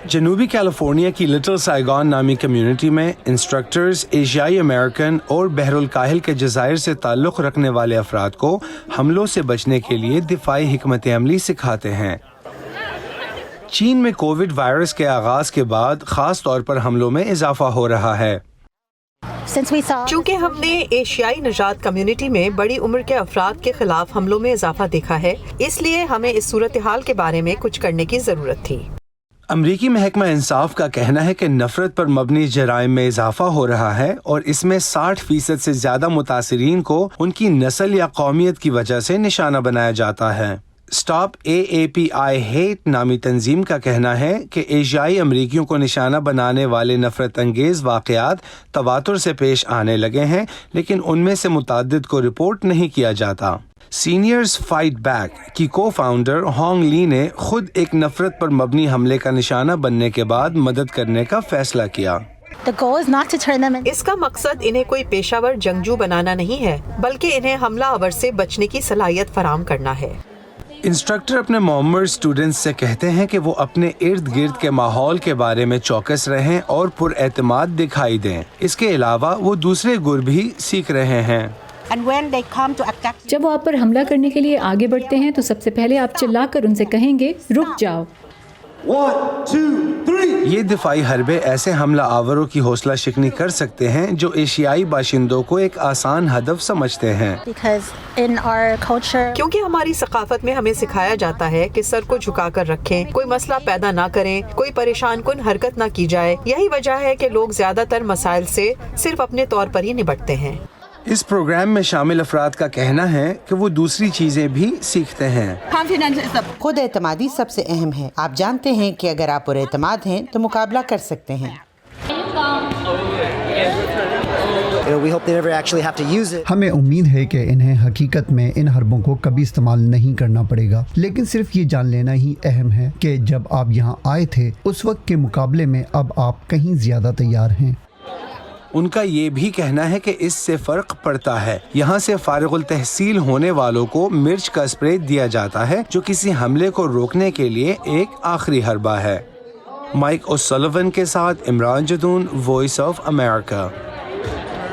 جنوبی کیلیفورنیا کی لٹل سائگون نامی کمیونٹی میں انسٹرکٹرز ایشیائی امریکن اور بحر الکاہل کے جزائر سے تعلق رکھنے والے افراد کو حملوں سے بچنے کے لیے دفاعی حکمت عملی سکھاتے ہیں۔ چین میں کووڈ وائرس کے آغاز کے بعد خاص طور پر حملوں میں اضافہ ہو رہا ہے۔ چونکہ ہم نے ایشیائی نژاد کمیونٹی میں بڑی عمر کے افراد کے خلاف حملوں میں اضافہ دیکھا ہے، اس لیے ہمیں اس صورتحال کے بارے میں کچھ کرنے کی ضرورت تھی۔ امریکی محکمہ انصاف کا کہنا ہے کہ نفرت پر مبنی جرائم میں اضافہ ہو رہا ہے اور اس میں 60% سے زیادہ متاثرین کو ان کی نسل یا قومیت کی وجہ سے نشانہ بنایا جاتا ہے۔ اسٹاپ AAPI ہیٹ نامی تنظیم کا کہنا ہے کہ ایشیائی امریکیوں کو نشانہ بنانے والے نفرت انگیز واقعات تواتر سے پیش آنے لگے ہیں، لیکن ان میں سے متعدد کو رپورٹ نہیں کیا جاتا۔ سینئرز فائٹ بیک کی کو فاؤنڈر ہانگ لی نے خود ایک نفرت پر مبنی حملے کا نشانہ بننے کے بعد مدد کرنے کا فیصلہ کیا۔ اس کا مقصد انہیں کوئی پیشہ ور جنگجو بنانا نہیں ہے، بلکہ انہیں حملہ آور سے بچنے کی صلاحیت فراہم کرنا ہے۔ انسٹرکٹر اپنے معمر سٹوڈنٹس سے کہتے ہیں کہ وہ اپنے ارد گرد کے ماحول کے بارے میں چوکس رہیں اور پر اعتماد دکھائی دیں۔ اس کے علاوہ وہ دوسرے گر بھی سیکھ رہے ہیں۔ جب وہ آپ پر حملہ کرنے کے لیے آگے بڑھتے ہیں تو سب سے پہلے آپ چلا کر ان سے کہیں گے رک جاؤ۔ 1 2 3 یہ دفاعی حربے ایسے حملہ آوروں کی حوصلہ شکنی کر سکتے ہیں جو ایشیائی باشندوں کو ایک آسان ہدف سمجھتے ہیں۔ کیونکہ ہماری ثقافت میں ہمیں سکھایا جاتا ہے کہ سر کو جھکا کر رکھیں، کوئی مسئلہ پیدا نہ کریں، کوئی پریشان کن حرکت نہ کی جائے۔ یہی وجہ ہے کہ لوگ زیادہ تر مسائل سے صرف اپنے طور پر ہی نبٹتے ہیں۔ اس پروگرام میں شامل افراد کا کہنا ہے کہ وہ دوسری چیزیں بھی سیکھتے ہیں۔ خود اعتمادی سب سے اہم ہے۔ آپ جانتے ہیں کہ اگر آپ پر اعتماد ہیں تو مقابلہ کر سکتے ہیں۔ ہمیں امید ہے کہ انہیں حقیقت میں ان حربوں کو کبھی استعمال نہیں کرنا پڑے گا، لیکن صرف یہ جان لینا ہی اہم ہے کہ جب آپ یہاں آئے تھے اس وقت کے مقابلے میں اب آپ کہیں زیادہ تیار ہیں۔ ان کا یہ بھی کہنا ہے کہ اس سے فرق پڑتا ہے۔ یہاں سے فارغ التحصیل ہونے والوں کو مرچ کا اسپرے دیا جاتا ہے جو کسی حملے کو روکنے کے لیے ایک آخری حربہ ہے۔ مائک اوسلوون کے ساتھ Imran Jadoon, Voice of America.